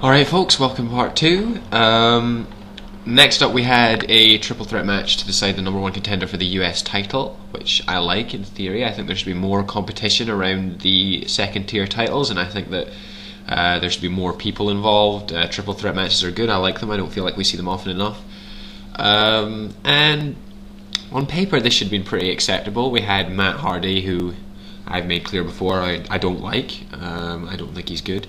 Alright folks, welcome to part 2. Next up we had a triple threat match to decide the number 1 contender for the US title, which I like in theory. I think there should be more competition around the second tier titles, and I think that there should be more people involved. Triple threat matches are good, I like them, I don't feel like we see them often enough. And on paper this should have been pretty acceptable. We had Matt Hardy, who I've made clear before I don't like. I don't think he's good.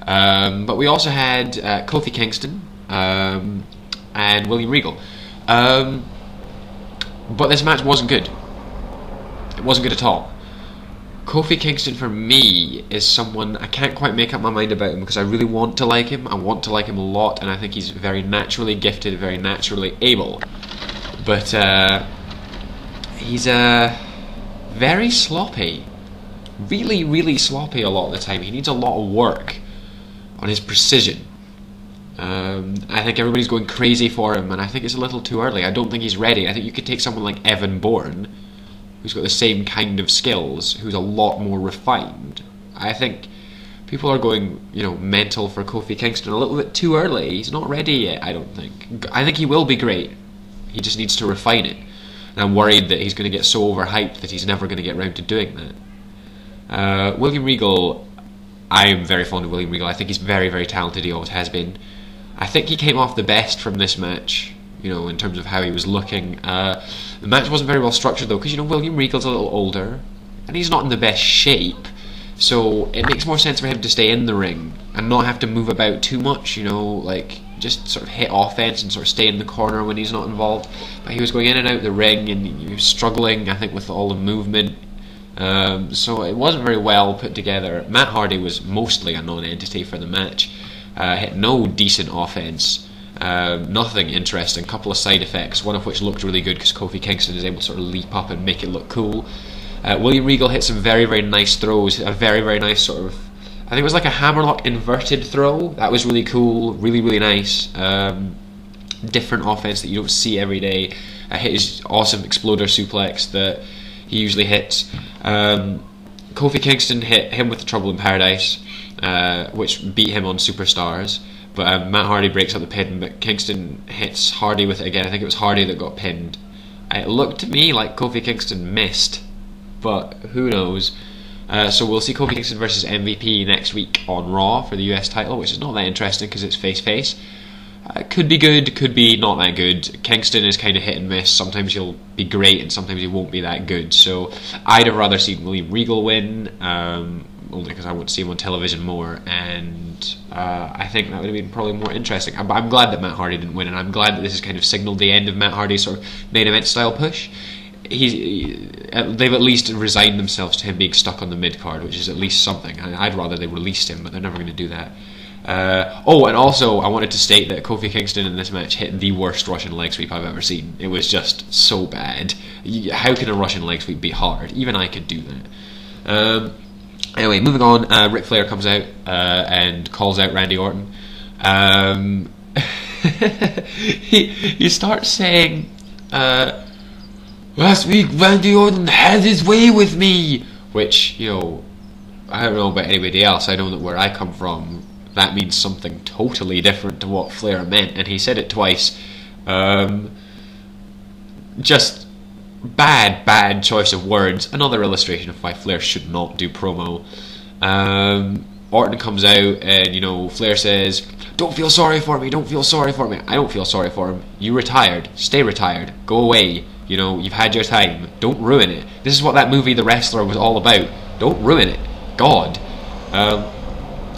But we also had Kofi Kingston and William Regal. But this match wasn't good. It wasn't good at all. Kofi Kingston for me is someone I can't quite make up my mind about him, because I really want to like him. I want to like him a lot, and I think he's very naturally gifted, very naturally able. But he's very sloppy. Really, really sloppy a lot of the time. He needs a lot of work on his precision. I think everybody's going crazy for him, and I think it's a little too early. I don't think he's ready. I think you could take someone like Evan Bourne, who's got the same kind of skills, who's a lot more refined. I think people are going, mental for Kofi Kingston a little bit too early. He's not ready yet, I don't think. I think he will be great. He just needs to refine it. And I'm worried that he's going to get so overhyped that he's never going to get around to doing that. William Regal, I'm very fond of William Regal. I think he's very, very talented. He always has been. I think he came off the best from this match, in terms of how he was looking. The match wasn't very well structured though, because William Regal's a little older and he's not in the best shape, so it makes more sense for him to stay in the ring and not have to move about too much, just sort of hit offense and sort of stay in the corner when he's not involved. But he was going in and out the ring, and he was struggling, I think, with all the movement. So it wasn't very well put together. Matt Hardy was mostly a non-entity for the match. Hit no decent offense, nothing interesting. Couple of side effects, one of which looked really good because Kofi Kingston is able to sort of leap up and make it look cool. William Regal hit some very, very nice throws. A very, very nice sort of, I think it was like a hammerlock inverted throw. That was really cool, really, really nice. Different offense that you don't see every day. Hit his awesome exploder suplex that he usually hits. Kofi Kingston hit him with the Trouble in Paradise, which beat him on Superstars. But Matt Hardy breaks up the pin, but Kingston hits Hardy with it again. I think it was Hardy that got pinned. It looked to me like Kofi Kingston missed, but who knows. So we'll see Kofi Kingston versus MVP next week on Raw for the US title, which is not that interesting because it's face-face. Could be good, could be not that good. Kingston is kind of hit and miss. Sometimes he'll be great and sometimes he won't be that good. So I'd have rather seen William Regal win, only because I want to see him on television more, and I think that would have been probably more interesting. I'm glad that Matt Hardy didn't win, and I'm glad that this has kind of signalled the end of Matt Hardy's sort of main event style push. They've at least resigned themselves to him being stuck on the mid card, which is at least something. I'd rather they released him, but they're never going to do that. And also I wanted to state that Kofi Kingston in this match hit the worst Russian leg sweep I've ever seen. It was just so bad. How can a Russian leg sweep be hard? Even I could do that. Anyway, moving on, Ric Flair comes out and calls out Randy Orton. He starts saying, last week Randy Orton had his way with me, which, I don't know about anybody else. I know that where I come from, that means something totally different to what Flair meant, and he said it twice. Just bad choice of words. Another illustration of why Flair should not do promo. Orton comes out and, Flair says, don't feel sorry for me, don't feel sorry for me. I don't feel sorry for him. You retired. Stay retired. Go away. You've had your time. Don't ruin it. This is what that movie The Wrestler was all about. Don't ruin it. God.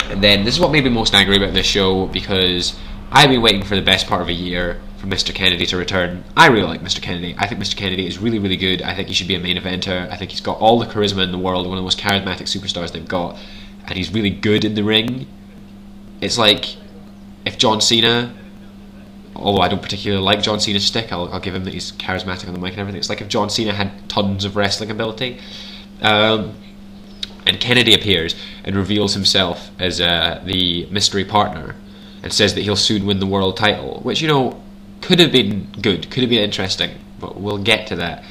And then this is what made me most angry about this show, because I've been waiting for the best part of a year for Mr. Kennedy to return. I really like Mr. Kennedy. I think Mr. Kennedy is really, really good. I think he should be a main eventer. I think he's got all the charisma in the world, one of the most charismatic superstars they've got, and he's really good in the ring. It's like if John Cena, although I don't particularly like John Cena's stick, I'll give him that he's charismatic on the mic and everything. It's like if John Cena had tons of wrestling ability, and Kennedy appears and reveals himself as the mystery partner and says that he'll soon win the world title, which, could have been good, could have been interesting, but we'll get to that.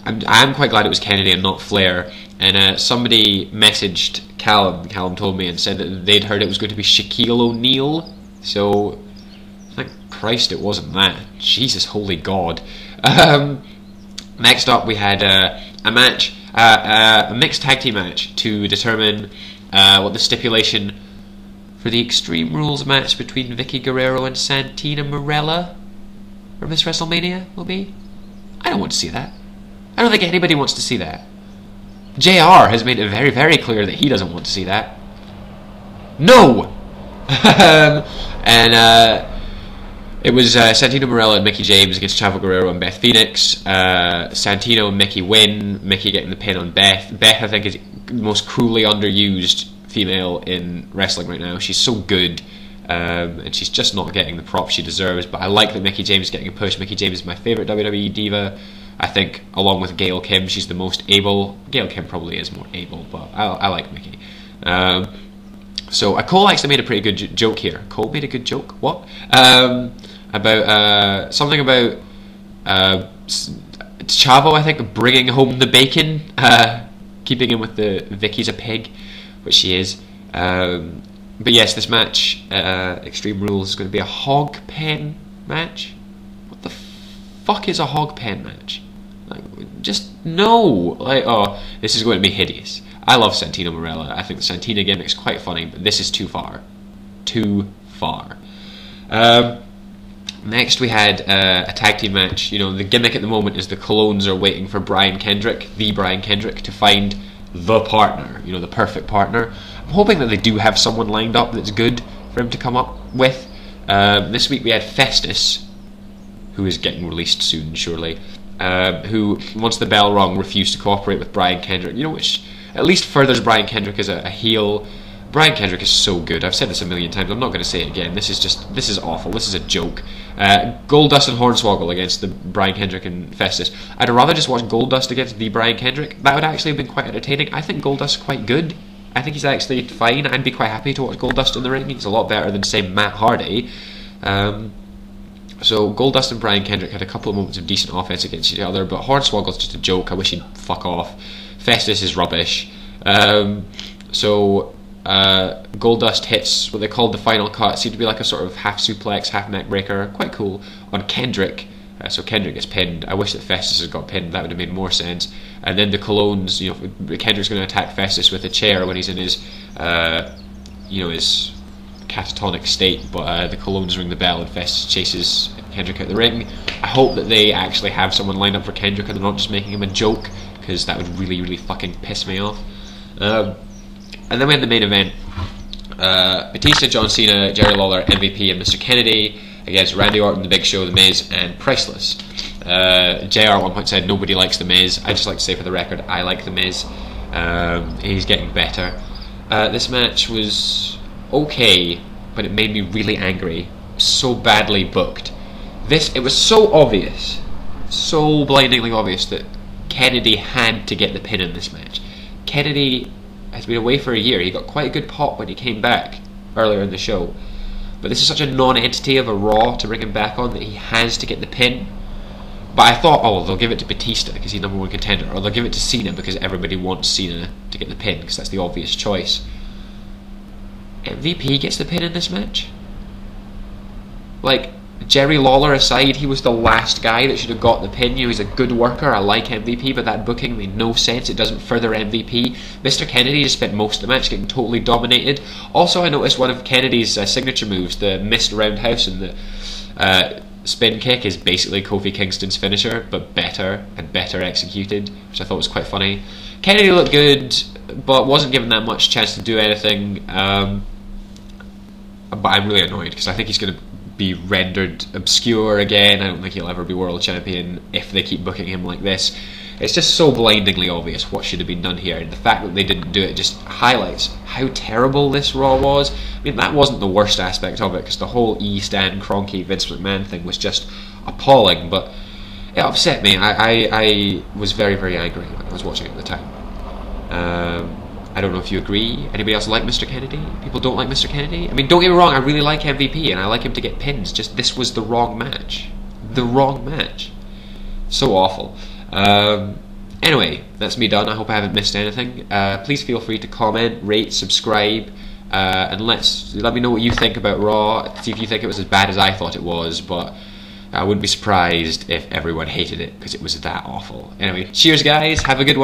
I'm quite glad it was Kennedy and not Flair. And somebody messaged Callum told me and said that they'd heard it was going to be Shaquille O'Neal So, thank Christ it wasn't that. Jesus, holy God. Next up, we had a match, a mixed tag team match to determine what the stipulation for the Extreme Rules match between Vicky Guerrero and Santina Marella for Miss WrestleMania will be. I don't want to see that. I don't think anybody wants to see that. JR has made it very, very clear that he doesn't want to see that. No! It was Santino Marella and Mickie James against Chavo Guerrero and Beth Phoenix. Santino and Mickie win. Mickie getting the pin on Beth. Beth, I think, is the most cruelly underused female in wrestling right now. She's so good, and she's just not getting the props she deserves. But I like that Mickie James is getting a push. Mickie James is my favourite WWE diva. I think, along with Gail Kim, she's the most able. Gail Kim probably is more able, but I like Mickie. So Cole actually made a pretty good joke here. Cole made a good joke? What? About something about Chavo, I think, bringing home the bacon, keeping in with the Vicky's a pig, which she is. But yes, this match, Extreme Rules, is going to be a hog pen match. What the fuck is a hog pen match? Like, just no. Like, oh, this is going to be hideous. I love Santino Marella. I think the Santina gimmick's quite funny, but this is too far. Too far. Next we had a tag team match. You know, the gimmick at the moment is the Colognes are waiting for Brian Kendrick, to find the partner, you know, the perfect partner. I'm hoping that they do have someone lined up that's good for him to come up with. This week we had Festus, who is getting released soon, surely, who, once the bell rung, refused to cooperate with Brian Kendrick, you know, which at least furthers Brian Kendrick as a heel. Brian Kendrick is so good. I've said this a million times. I'm not going to say it again. This is awful. This is a joke. Goldust and Hornswoggle against the Brian Kendrick and Festus. I'd rather just watch Goldust against the Brian Kendrick. That would actually have been quite entertaining. I think Goldust is quite good. I think he's actually fine. I'd be quite happy to watch Goldust in the ring. He's a lot better than, say, Matt Hardy. So Goldust and Brian Kendrick had a couple of moments of decent offense against each other, but Hornswoggle's just a joke. I wish he'd fuck off. Festus is rubbish. Goldust hits what they called the final cut. It seemed to be like a sort of half suplex, half neck breaker, quite cool, on Kendrick. So Kendrick gets pinned. I wish that Festus had got pinned. That would have made more sense. And then the Colognes, you know, Kendrick's going to attack Festus with a chair when he's in his, his catatonic state. But the Colognes ring the bell and Festus chases Kendrick out the ring. I hope that they actually have someone lined up for Kendrick and they're not just making him a joke, because that would really, really fucking piss me off. And then we had the main event. Batista, John Cena, Jerry Lawler, MVP, and Mr. Kennedy against Randy Orton, The Big Show, The Miz, and Priceless. JR at one point said nobody likes The Miz. I just like to say for the record, I like The Miz. He's getting better. This match was okay, but it made me really angry. So badly booked. It was so obvious, so blindingly obvious that Kennedy had to get the pin in this match. Kennedy has been away for a year. He got quite a good pop when he came back earlier in the show, but this is such a non-entity of a Raw to bring him back on that he has to get the pin. But I thought, oh, they'll give it to Batista because he's #1 contender, or they'll give it to Cena because everybody wants Cena to get the pin because that's the obvious choice. MVP gets the pin in this match? Like, Jerry Lawler aside, he was the last guy that should have got the pin. You know, he's a good worker. I like MVP, but that booking made no sense. It doesn't further MVP. Mr. Kennedy just spent most of the match getting totally dominated. Also, I noticed one of Kennedy's signature moves, the missed roundhouse and the spin kick, is basically Kofi Kingston's finisher, but better and better executed, which I thought was quite funny. Kennedy looked good, but wasn't given that much chance to do anything. But I'm really annoyed because I think he's going to be rendered obscure again. I don't think he'll ever be world champion if they keep booking him like this. It's just so blindingly obvious what should have been done here, and the fact that they didn't do it just highlights how terrible this Raw was. I mean, that wasn't the worst aspect of it, because the whole Stan Kroenke Vince McMahon thing was just appalling, but it upset me. I was very, very angry when I was watching it at the time. I don't know if you agree. Anybody else like Mr. Kennedy? People don't like Mr. Kennedy? I mean, don't get me wrong, I really like MVP and I like him to get pins, just this was the wrong match. The wrong match. So awful. Anyway, that's me done. I hope I haven't missed anything. Please feel free to comment, rate, subscribe, and let me know what you think about Raw. See if you think it was as bad as I thought it was, but I wouldn't be surprised if everyone hated it because it was that awful. Anyway, cheers guys, have a good one.